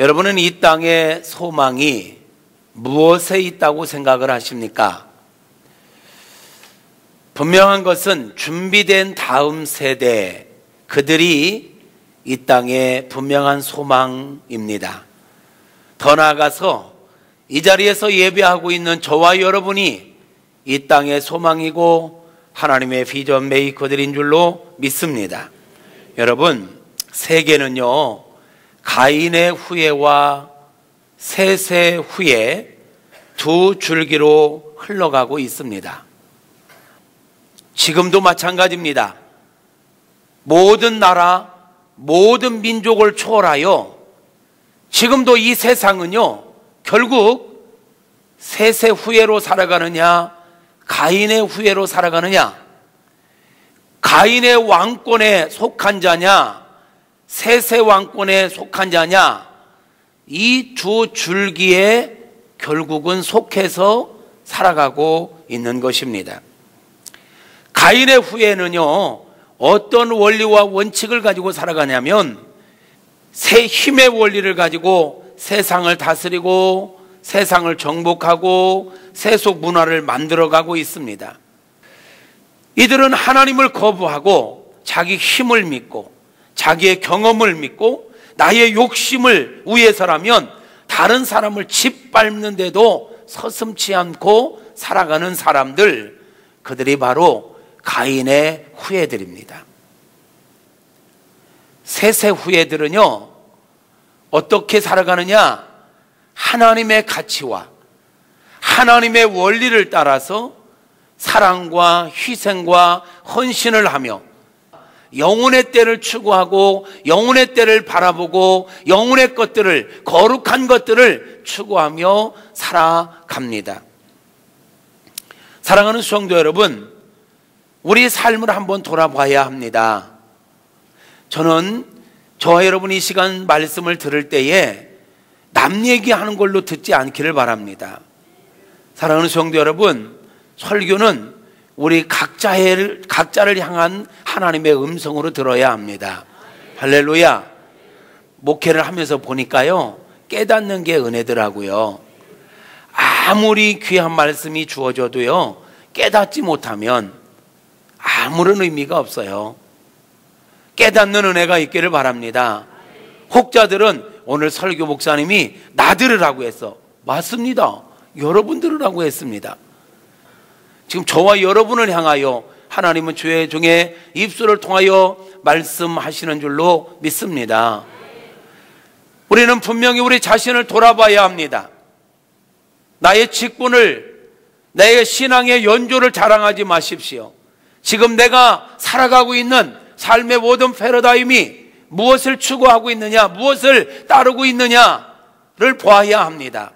여러분은 이 땅의 소망이 무엇에 있다고 생각을 하십니까? 분명한 것은 준비된 다음 세대, 그들이 이 땅의 분명한 소망입니다. 더 나아가서 이 자리에서 예배하고 있는 저와 여러분이 이 땅의 소망이고 하나님의 비전 메이커들인 줄로 믿습니다. 여러분, 세계는요, 가인의 후예와 셋의 후예 두 줄기로 흘러가고 있습니다. 지금도 마찬가지입니다. 모든 나라, 모든 민족을 초월하여 지금도 이 세상은요, 결국 셋의 후예로 살아가느냐, 가인의 후예로 살아가느냐, 가인의 왕권에 속한 자냐, 셋의 왕권에 속한 자냐, 이 두 줄기에 결국은 속해서 살아가고 있는 것입니다. 가인의 후예는요, 어떤 원리와 원칙을 가지고 살아가냐면 새 힘의 원리를 가지고 세상을 다스리고 세상을 정복하고 세속 문화를 만들어가고 있습니다. 이들은 하나님을 거부하고 자기 힘을 믿고 자기의 경험을 믿고 나의 욕심을 위해서라면 다른 사람을 짓밟는데도 서슴지 않고 살아가는 사람들, 그들이 바로 가인의 후예들입니다. 셋의 후예들은요, 어떻게 살아가느냐? 하나님의 가치와 하나님의 원리를 따라서 사랑과 희생과 헌신을 하며 영혼의 때를 추구하고 영혼의 때를 바라보고 영혼의 것들을, 거룩한 것들을 추구하며 살아갑니다. 사랑하는 성도 여러분, 우리 삶을 한번 돌아봐야 합니다. 저는 저와 여러분이 이 시간 말씀을 들을 때에 남 얘기하는 걸로 듣지 않기를 바랍니다. 사랑하는 성도 여러분, 설교는 우리 각자를 향한 하나님의 음성으로 들어야 합니다. 할렐루야. 목회를 하면서 보니까요, 깨닫는 게 은혜더라고요. 아무리 귀한 말씀이 주어져도요, 깨닫지 못하면 아무런 의미가 없어요. 깨닫는 은혜가 있기를 바랍니다. 혹자들은 오늘 설교 목사님이 나 들으라고 했어. 맞습니다. 여러분 들으라고 했습니다. 지금 저와 여러분을 향하여 하나님은 주의 종의 입술을 통하여 말씀하시는 줄로 믿습니다. 우리는 분명히 우리 자신을 돌아봐야 합니다. 나의 직분을, 나의 신앙의 연조를 자랑하지 마십시오. 지금 내가 살아가고 있는 삶의 모든 패러다임이 무엇을 추구하고 있느냐, 무엇을 따르고 있느냐를 보아야 합니다.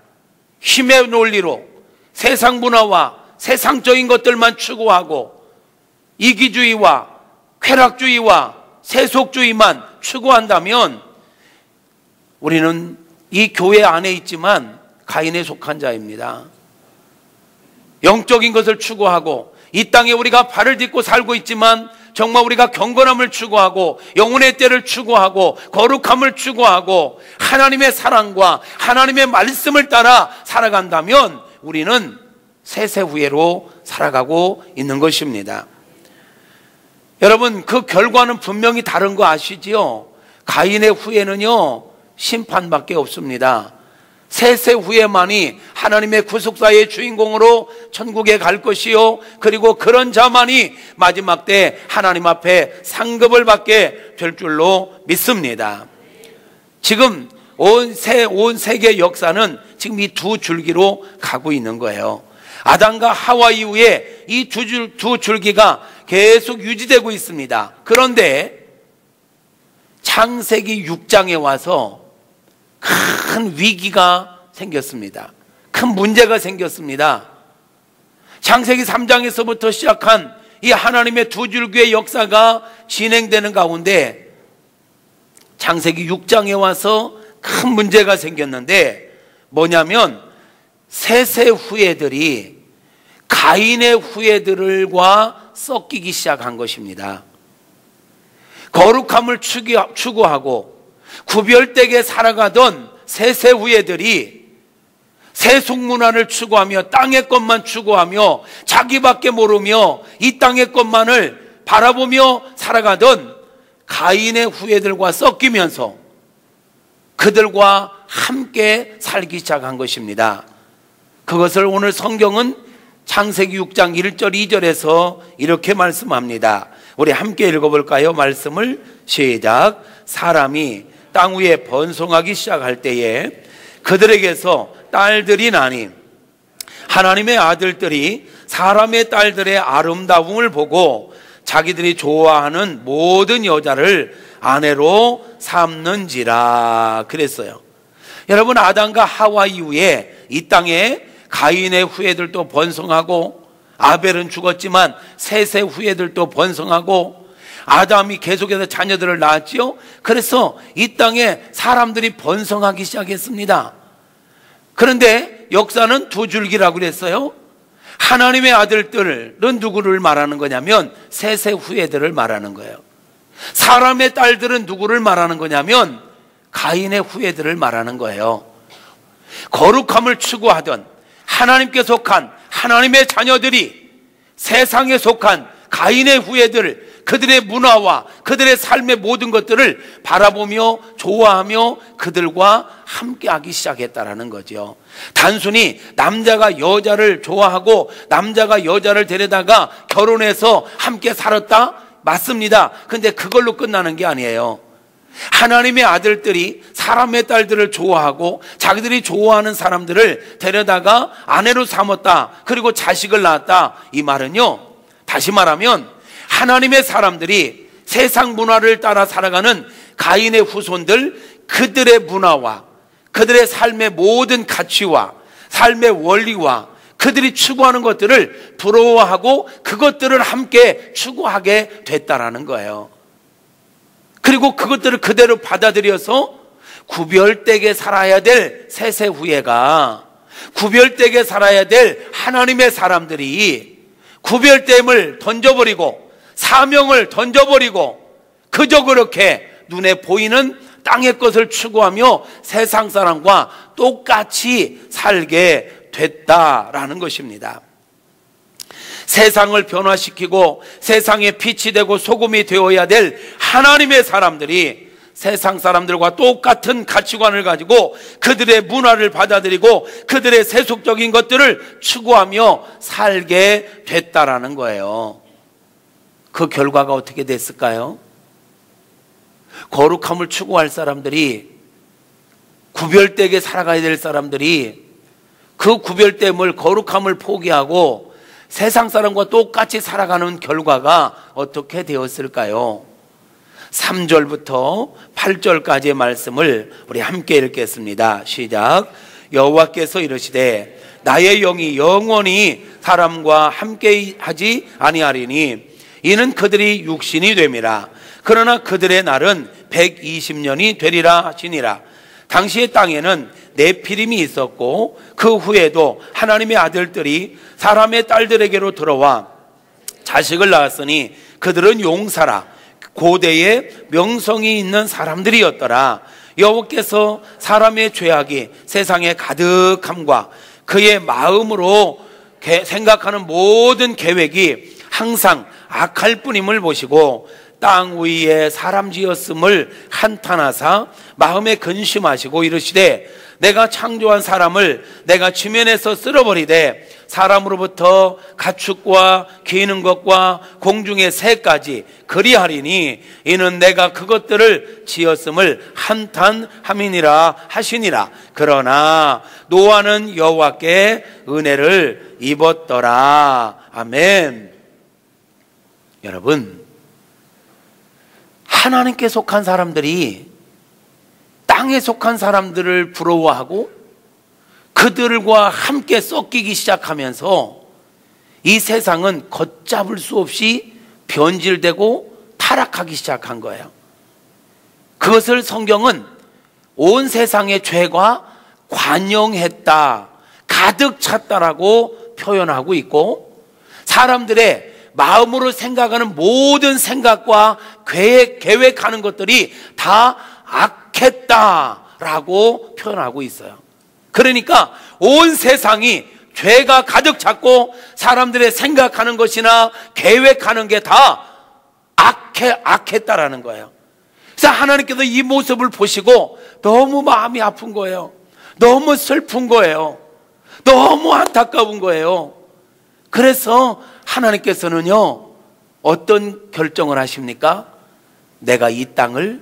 힘의 논리로 세상 문화와 세상적인 것들만 추구하고 이기주의와 쾌락주의와 세속주의만 추구한다면 우리는 이 교회 안에 있지만 가인에 속한 자입니다. 영적인 것을 추구하고 이 땅에 우리가 발을 딛고 살고 있지만 정말 우리가 경건함을 추구하고 영혼의 때를 추구하고 거룩함을 추구하고 하나님의 사랑과 하나님의 말씀을 따라 살아간다면 우리는 셋의 후예로 살아가고 있는 것입니다. 여러분, 그 결과는 분명히 다른 거 아시지요? 가인의 후예는요, 심판밖에 없습니다. 셋의 후예만이 하나님의 구속사의 주인공으로 천국에 갈 것이요, 그리고 그런 자만이 마지막 때 하나님 앞에 상급을 받게 될 줄로 믿습니다. 지금 온 세계 역사는 지금 이 두 줄기로 가고 있는 거예요. 아담과 하와 이후에 이 두 줄기가 계속 유지되고 있습니다. 그런데 창세기 6장에 와서 큰 위기가 생겼습니다. 큰 문제가 생겼습니다. 창세기 3장에서부터 시작한 이 하나님의 두 줄기의 역사가 진행되는 가운데 창세기 6장에 와서 큰 문제가 생겼는데 뭐냐면 셋의 후예들이 가인의 후예들과 섞이기 시작한 것입니다. 거룩함을 추구하고 구별되게 살아가던 세세 후예들이 세속 문화를 추구하며 땅의 것만 추구하며 자기밖에 모르며 이 땅의 것만을 바라보며 살아가던 가인의 후예들과 섞이면서 그들과 함께 살기 시작한 것입니다. 그것을 오늘 성경은 창세기 6장 1절 2절에서 이렇게 말씀합니다. 우리 함께 읽어볼까요? 말씀을 시작. 사람이 땅 위에 번성하기 시작할 때에 그들에게서 딸들이 나니 하나님의 아들들이 사람의 딸들의 아름다움을 보고 자기들이 좋아하는 모든 여자를 아내로 삼는지라 그랬어요. 여러분, 아담과 하와 이후에 이 땅에 가인의 후예들도 번성하고 아벨은 죽었지만 셋의 후예들도 번성하고 아담이 계속해서 자녀들을 낳았지요. 그래서 이 땅에 사람들이 번성하기 시작했습니다. 그런데 역사는 두 줄기라고 그랬어요. 하나님의 아들들은 누구를 말하는 거냐면 셋의 후예들을 말하는 거예요. 사람의 딸들은 누구를 말하는 거냐면 가인의 후예들을 말하는 거예요. 거룩함을 추구하던 하나님께 속한 하나님의 자녀들이 세상에 속한 가인의 후예들, 그들의 문화와 그들의 삶의 모든 것들을 바라보며 좋아하며 그들과 함께하기 시작했다라는 거죠. 단순히 남자가 여자를 좋아하고 남자가 여자를 데려다가 결혼해서 함께 살았다? 맞습니다. 근데 그걸로 끝나는 게 아니에요. 하나님의 아들들이 사람의 딸들을 좋아하고 자기들이 좋아하는 사람들을 데려다가 아내로 삼았다. 그리고 자식을 낳았다. 이 말은요, 다시 말하면 하나님의 사람들이 세상 문화를 따라 살아가는 가인의 후손들, 그들의 문화와 그들의 삶의 모든 가치와 삶의 원리와 그들이 추구하는 것들을 부러워하고 그것들을 함께 추구하게 됐다라는 거예요. 그리고 그것들을 그대로 받아들여서 구별되게 살아야 될 셋의 후예가, 구별되게 살아야 될 하나님의 사람들이 구별됨을 던져버리고 사명을 던져버리고 그저 그렇게 눈에 보이는 땅의 것을 추구하며 세상 사람과 똑같이 살게 됐다라는 것입니다. 세상을 변화시키고 세상의 빛이 되고 소금이 되어야 될 하나님의 사람들이 세상 사람들과 똑같은 가치관을 가지고 그들의 문화를 받아들이고 그들의 세속적인 것들을 추구하며 살게 됐다라는 거예요. 그 결과가 어떻게 됐을까요? 거룩함을 추구할 사람들이, 구별되게 살아가야 될 사람들이 그 구별됨을, 거룩함을 포기하고 세상 사람과 똑같이 살아가는 결과가 어떻게 되었을까요? 3절부터 8절까지의 말씀을 우리 함께 읽겠습니다. 시작. 여호와께서 이르시되 나의 영이 영원히 사람과 함께 하지 아니하리니 이는 그들이 육신이 됨이라. 그러나 그들의 날은 120년이 되리라 하시니라. 당시의 땅에는 네피림이 있었고 그 후에도 하나님의 아들들이 사람의 딸들에게로 들어와 자식을 낳았으니 그들은 용사라, 고대에 명성이 있는 사람들이었더라. 여호와께서 사람의 죄악이 세상에 가득함과 그의 마음으로 생각하는 모든 계획이 항상 악할 뿐임을 보시고 땅 위에 사람 지었음을 한탄하사 마음에 근심하시고 이르시되 내가 창조한 사람을 내가 지면에서 쓸어버리되 사람으로부터 가축과 기는 것과 공중의 새까지 그리하리니 이는 내가 그것들을 지었음을 한탄함이니라 하시니라. 그러나 노아는 여호와께 은혜를 입었더라. 아멘. 여러분, 하나님께 속한 사람들이 땅에 속한 사람들을 부러워하고 그들과 함께 섞이기 시작하면서 이 세상은 걷잡을 수 없이 변질되고 타락하기 시작한 거예요. 그것을 성경은 온 세상의 죄가 관영했다, 가득 찼다라고 표현하고 있고 사람들의 마음으로 생각하는 모든 생각과 계획하는 것들이 다 악했다 라고 표현하고 있어요. 그러니까 온 세상이 죄가 가득 찼고 사람들의 생각하는 것이나 계획하는 게 다 악했다라는 거예요. 그래서 하나님께서 이 모습을 보시고 너무 마음이 아픈 거예요. 너무 슬픈 거예요. 너무 안타까운 거예요. 그래서 하나님께서는요, 어떤 결정을 하십니까? 내가 이 땅을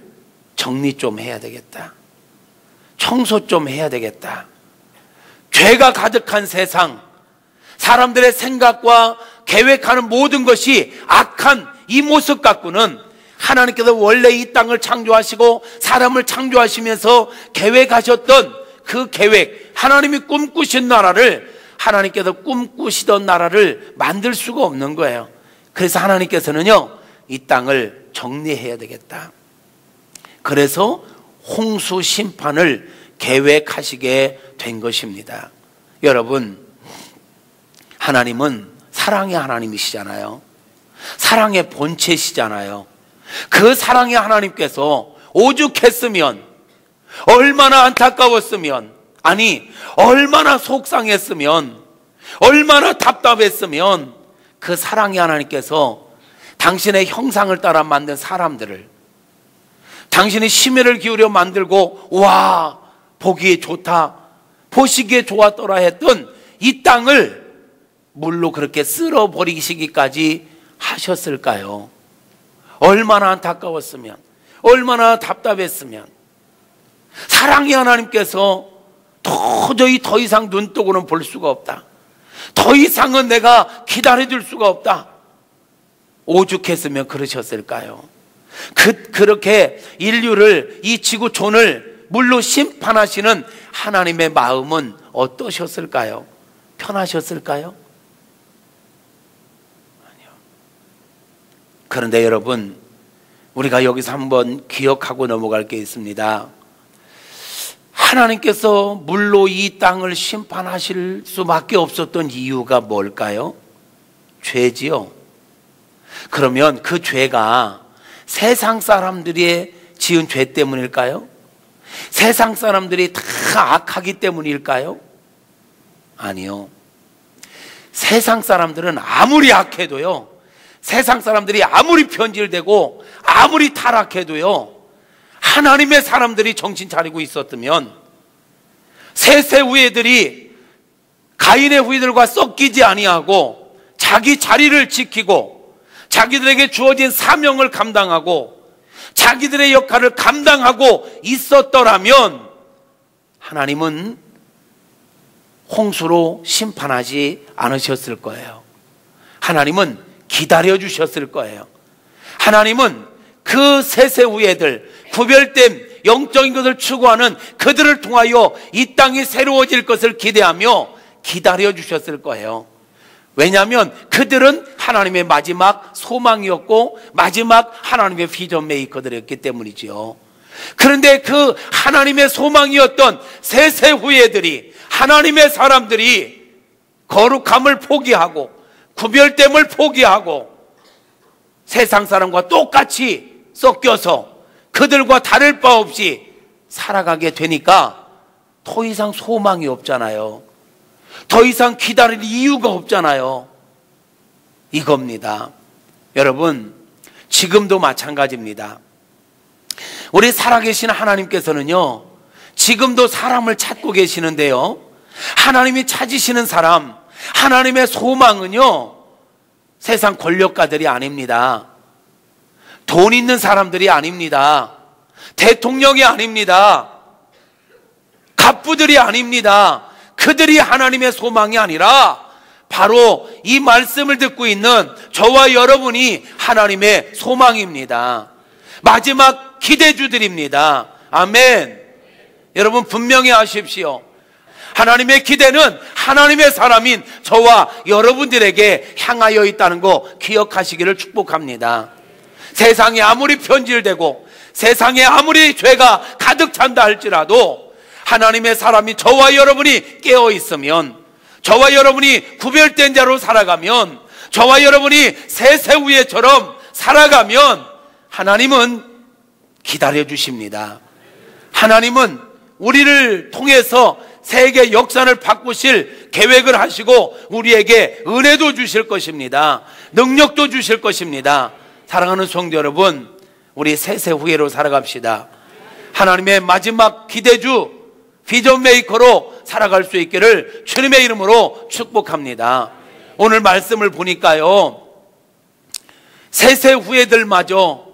정리 좀 해야 되겠다. 청소 좀 해야 되겠다. 죄가 가득한 세상, 사람들의 생각과 계획하는 모든 것이 악한 이 모습 갖고는 하나님께서 원래 이 땅을 창조하시고 사람을 창조하시면서 계획하셨던 그 계획, 하나님이 꿈꾸신 나라를, 하나님께서 꿈꾸시던 나라를 만들 수가 없는 거예요. 그래서 하나님께서는요, 이 땅을 정리해야 되겠다. 그래서 홍수 심판을 계획하시게 된 것입니다. 여러분, 하나님은 사랑의 하나님이시잖아요. 사랑의 본체시잖아요. 그 사랑의 하나님께서 오죽했으면, 얼마나 안타까웠으면, 아니 얼마나 속상했으면, 얼마나 답답했으면 그 사랑의 하나님께서 당신의 형상을 따라 만든 사람들을, 당신이 심혈을 기울여 만들고 와 보기에 좋다, 보시기에 좋았더라 했던 이 땅을 물로 그렇게 쓸어버리시기까지 하셨을까요? 얼마나 안타까웠으면, 얼마나 답답했으면. 사랑의 하나님께서 도저히 더 이상 눈뜨고는 볼 수가 없다, 더 이상은 내가 기다려줄 수가 없다, 오죽했으면 그러셨을까요? 그렇게 인류를, 이 지구촌을 물로 심판하시는 하나님의 마음은 어떠셨을까요? 편하셨을까요? 아니요. 그런데 여러분, 우리가 여기서 한번 기억하고 넘어갈 게 있습니다. 하나님께서 물로 이 땅을 심판하실 수밖에 없었던 이유가 뭘까요? 죄지요. 그러면 그 죄가 세상 사람들이 지은 죄 때문일까요? 세상 사람들이 다 악하기 때문일까요? 아니요. 세상 사람들은 아무리 악해도요, 세상 사람들이 아무리 변질되고 아무리 타락해도요, 하나님의 사람들이 정신 차리고 있었다면, 셋의 후예들이 가인의 후예들과 섞이지 아니하고 자기 자리를 지키고 자기들에게 주어진 사명을 감당하고 자기들의 역할을 감당하고 있었더라면 하나님은 홍수로 심판하지 않으셨을 거예요. 하나님은 기다려 주셨을 거예요. 하나님은 그 셋의 후예들, 구별된 영적인 것을 추구하는 그들을 통하여 이 땅이 새로워질 것을 기대하며 기다려 주셨을 거예요. 왜냐하면 그들은 하나님의 마지막 소망이었고 마지막 하나님의 비전 메이커들이었기 때문이지요. 그런데 그 하나님의 소망이었던 셋의 후예들이, 하나님의 사람들이 거룩함을 포기하고 구별됨을 포기하고 세상 사람과 똑같이 섞여서 그들과 다를 바 없이 살아가게 되니까 더 이상 소망이 없잖아요. 더 이상 기다릴 이유가 없잖아요. 이겁니다. 여러분, 지금도 마찬가지입니다. 우리 살아계신 하나님께서는요, 지금도 사람을 찾고 계시는데요, 하나님이 찾으시는 사람, 하나님의 소망은요, 세상 권력가들이 아닙니다. 돈 있는 사람들이 아닙니다. 대통령이 아닙니다. 갑부들이 아닙니다. 그들이 하나님의 소망이 아니라 바로 이 말씀을 듣고 있는 저와 여러분이 하나님의 소망입니다. 마지막 기대주들입니다. 아멘. 여러분 분명히 아십시오. 하나님의 기대는 하나님의 사람인 저와 여러분들에게 향하여 있다는 거 기억하시기를 축복합니다. 세상이 아무리 변질되고 세상에 아무리 죄가 가득 찬다 할지라도 하나님의 사람이 저와 여러분이 깨어 있으면, 저와 여러분이 구별된 자로 살아가면, 저와 여러분이 새새우예처럼 살아가면 하나님은 기다려 주십니다. 하나님은 우리를 통해서 세계 역사를 바꾸실 계획을 하시고 우리에게 은혜도 주실 것입니다. 능력도 주실 것입니다. 사랑하는 성도 여러분, 우리 세세 후회로 살아갑시다. 하나님의 마지막 기대주, 비전 메이커로 살아갈 수 있기를 주님의 이름으로 축복합니다. 오늘 말씀을 보니까요, 세세 후회들마저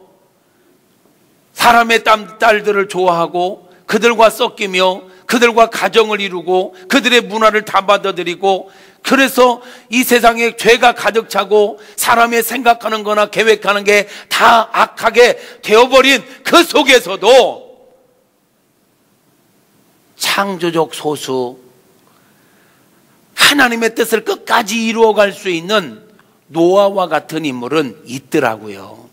사람의 딸들을 좋아하고 그들과 섞이며 그들과 가정을 이루고 그들의 문화를 다 받아들이고, 그래서 이 세상에 죄가 가득 차고 사람의 생각하는 거나 계획하는 게 다 악하게 되어버린 그 속에서도 창조적 소수, 하나님의 뜻을 끝까지 이루어갈 수 있는 노아와 같은 인물은 있더라고요.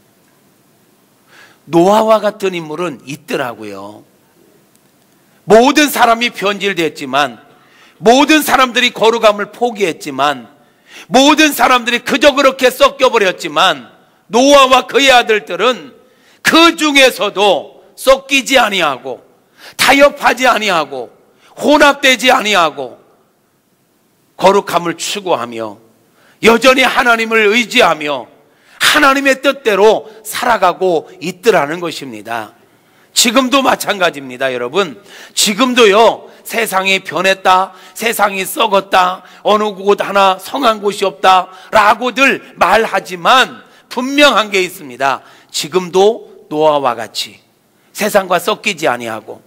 노아와 같은 인물은 있더라고요. 모든 사람이 변질됐지만, 모든 사람들이 거룩함을 포기했지만, 모든 사람들이 그저 그렇게 섞여버렸지만, 노아와 그의 아들들은 그 중에서도 섞이지 아니하고 타협하지 아니하고 혼합되지 아니하고 거룩함을 추구하며 여전히 하나님을 의지하며 하나님의 뜻대로 살아가고 있더라는 것입니다. 지금도 마찬가지입니다, 여러분. 지금도요, 세상이 변했다, 세상이 썩었다, 어느 곳 하나 성한 곳이 없다 라고들 말하지만 분명한 게 있습니다. 지금도 노아와 같이 세상과 섞이지 아니하고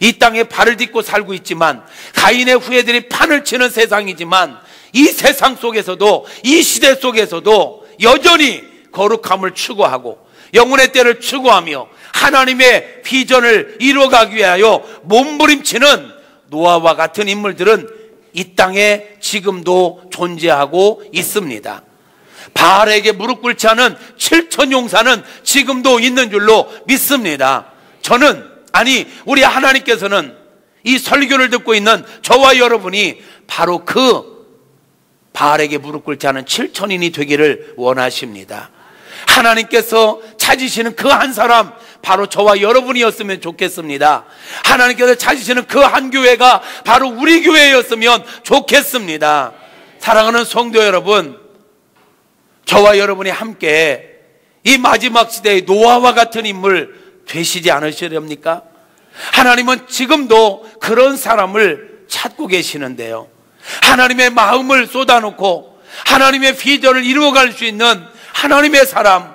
이 땅에 발을 딛고 살고 있지만, 가인의 후예들이 판을 치는 세상이지만, 이 세상 속에서도, 이 시대 속에서도 여전히 거룩함을 추구하고 영혼의 때를 추구하며 하나님의 비전을 이루어가기 위하여 몸부림치는 노아와 같은 인물들은 이 땅에 지금도 존재하고 있습니다. 바알에게 무릎 꿇지 않은 7천 용사는 지금도 있는 줄로 믿습니다. 우리 하나님께서는 이 설교를 듣고 있는 저와 여러분이 바로 그 바알에게 무릎 꿇지 않은 7천인이 되기를 원하십니다. 하나님께서 찾으시는 그 한 사람, 바로 저와 여러분이었으면 좋겠습니다. 하나님께서 찾으시는 그 한 교회가 바로 우리 교회였으면 좋겠습니다. 사랑하는 성도 여러분, 저와 여러분이 함께 이 마지막 시대의 노아와 같은 인물 되시지 않으시렵니까? 하나님은 지금도 그런 사람을 찾고 계시는데요, 하나님의 마음을 쏟아놓고 하나님의 비전을 이루어갈 수 있는 하나님의 사람,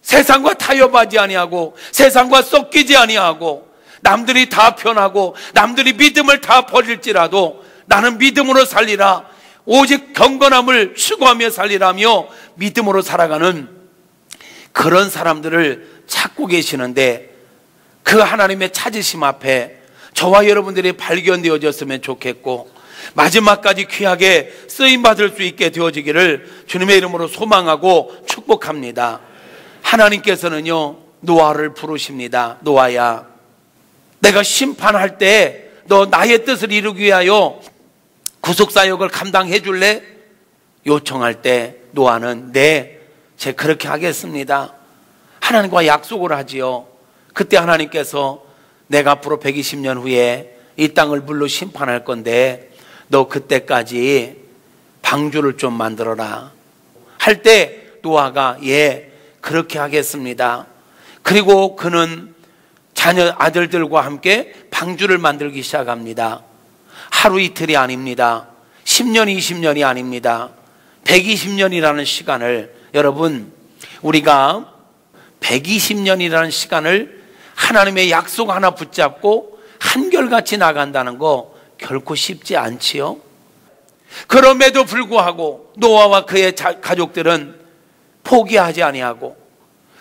세상과 타협하지 아니하고 세상과 섞이지 아니하고 남들이 다 편하고 남들이 믿음을 다 버릴지라도 나는 믿음으로 살리라, 오직 경건함을 추구하며 살리라며 믿음으로 살아가는 그런 사람들을 찾고 계시는데, 그 하나님의 찾으심 앞에 저와 여러분들이 발견되어졌으면 좋겠고 마지막까지 귀하게 쓰임받을 수 있게 되어지기를 주님의 이름으로 소망하고 축복합니다. 하나님께서는요, 노아를 부르십니다. 노아야, 내가 심판할 때 너 나의 뜻을 이루기 위하여 구속사역을 감당해 줄래? 요청할 때 노아는 네, 제가 그렇게 하겠습니다, 하나님과 약속을 하지요. 그때 하나님께서 내가 앞으로 120년 후에 이 땅을 물로 심판할 건데 너 그때까지 방주를 좀 만들어라 할 때 노아가 예, 그렇게 하겠습니다. 그리고 그는 자녀 아들들과 함께 방주를 만들기 시작합니다. 하루 이틀이 아닙니다. 10년, 20년이 아닙니다. 120년이라는 시간을, 여러분, 우리가 120년이라는 시간을 하나님의 약속 하나 붙잡고 한결같이 나간다는 거 결코 쉽지 않지요. 그럼에도 불구하고 노아와 그의 가족들은 포기하지 아니하고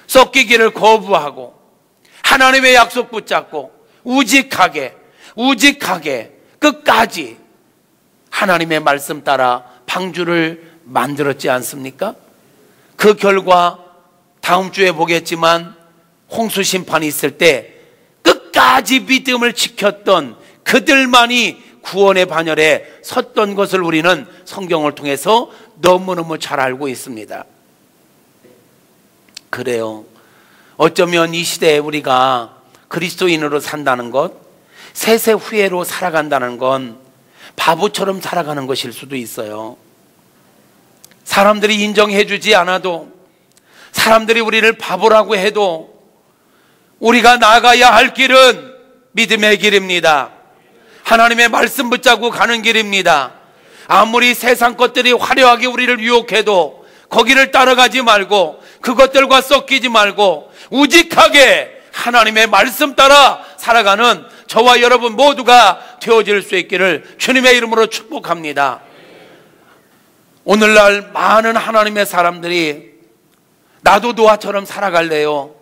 섞이기를 거부하고 하나님의 약속 붙잡고 우직하게 끝까지 하나님의 말씀 따라 방주를 만들었지 않습니까? 그 결과 다음 주에 보겠지만 홍수 심판이 있을 때 끝까지 믿음을 지켰던 그들만이 구원의 반열에 섰던 것을 우리는 성경을 통해서 너무너무 잘 알고 있습니다. 그래요. 어쩌면 이 시대에 우리가 그리스도인으로 산다는 것, 세세 후회로 살아간다는 건 바보처럼 살아가는 것일 수도 있어요. 사람들이 인정해 주지 않아도, 사람들이 우리를 바보라고 해도 우리가 나가야 할 길은 믿음의 길입니다. 하나님의 말씀 붙잡고 가는 길입니다. 아무리 세상 것들이 화려하게 우리를 유혹해도 거기를 따라가지 말고, 그것들과 섞이지 말고 우직하게 하나님의 말씀 따라 살아가는 저와 여러분 모두가 되어질 수 있기를 주님의 이름으로 축복합니다. 오늘날 많은 하나님의 사람들이 나도 노아처럼 살아갈래요,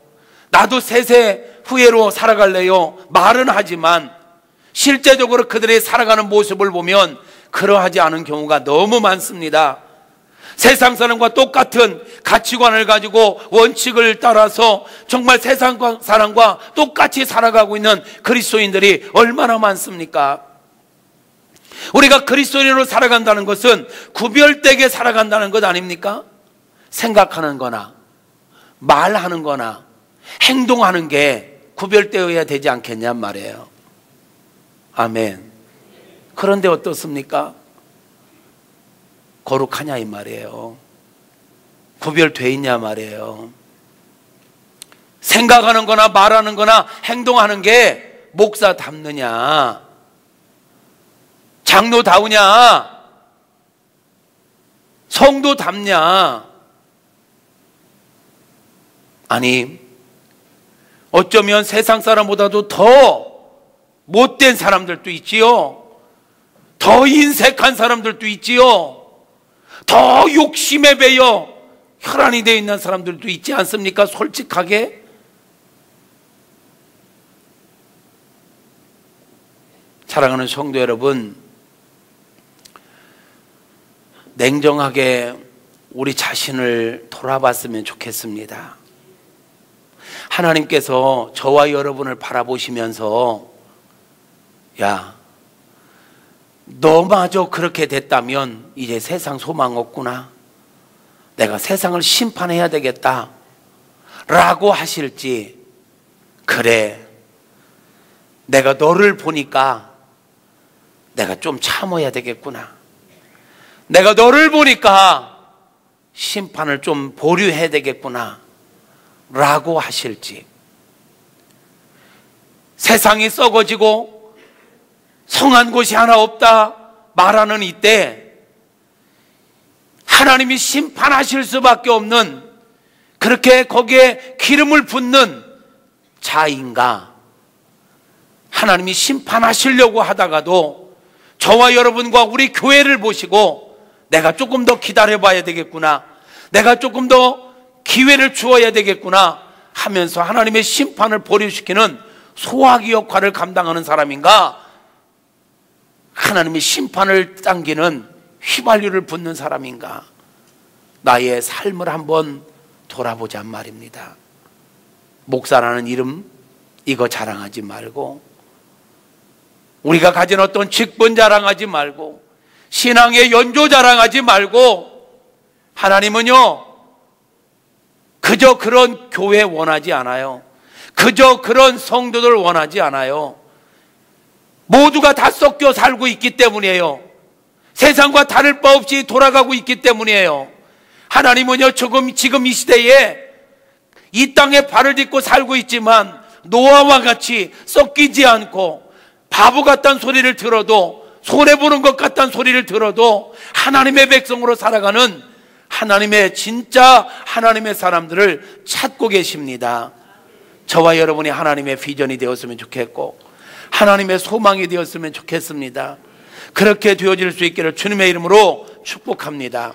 나도 세세 후회로 살아갈래요 말은 하지만 실제적으로 그들이 살아가는 모습을 보면 그러하지 않은 경우가 너무 많습니다. 세상 사람과 똑같은 가치관을 가지고 원칙을 따라서 정말 세상 사람과 똑같이 살아가고 있는 그리스도인들이 얼마나 많습니까? 우리가 그리스도인으로 살아간다는 것은 구별되게 살아간다는 것 아닙니까? 생각하는 거나 말하는 거나 행동하는 게 구별되어야 되지 않겠냔 말이에요. 아멘. 그런데 어떻습니까? 거룩하냐 이 말이에요. 구별되어 있냐 말이에요. 생각하는 거나 말하는 거나 행동하는 게 목사답느냐, 장로다우냐, 성도답냐? 아니, 어쩌면 세상 사람보다도 더 못된 사람들도 있지요, 더 인색한 사람들도 있지요, 더 욕심에 배여 혈안이 되어 있는 사람들도 있지 않습니까? 솔직하게. 사랑하는 성도 여러분, 냉정하게 우리 자신을 돌아봤으면 좋겠습니다. 하나님께서 저와 여러분을 바라보시면서 야, 너마저 그렇게 됐다면 이제 세상 소망 없구나, 내가 세상을 심판해야 되겠다 라고 하실지, 그래 내가 너를 보니까 내가 좀 참아야 되겠구나, 내가 너를 보니까 심판을 좀 보류해야 되겠구나 라고 하실지, 세상이 썩어지고 성한 곳이 하나 없다 말하는 이때 하나님이 심판하실 수밖에 없는, 그렇게 거기에 기름을 붓는 자인가, 하나님이 심판하시려고 하다가도 저와 여러분과 우리 교회를 보시고 내가 조금 더 기다려봐야 되겠구나, 내가 조금 더 기회를 주어야 되겠구나 하면서 하나님의 심판을 보류시키는 소화기 역할을 감당하는 사람인가, 하나님의 심판을 당기는 휘발유를 붓는 사람인가, 나의 삶을 한번 돌아보자 말입니다. 목사라는 이름 이거 자랑하지 말고, 우리가 가진 어떤 직분 자랑하지 말고, 신앙의 연조 자랑하지 말고, 하나님은요 그저 그런 교회 원하지 않아요. 그저 그런 성도들 원하지 않아요. 모두가 다 섞여 살고 있기 때문이에요. 세상과 다를 바 없이 돌아가고 있기 때문이에요. 하나님은요 지금 이 시대에 이 땅에 발을 딛고 살고 있지만 노아와 같이 섞이지 않고, 바보 같다는 소리를 들어도, 손해보는 것 같다는 소리를 들어도 하나님의 백성으로 살아가는 하나님의 진짜 하나님의 사람들을 찾고 계십니다. 저와 여러분이 하나님의 비전이 되었으면 좋겠고 하나님의 소망이 되었으면 좋겠습니다. 그렇게 되어질 수 있기를 주님의 이름으로 축복합니다.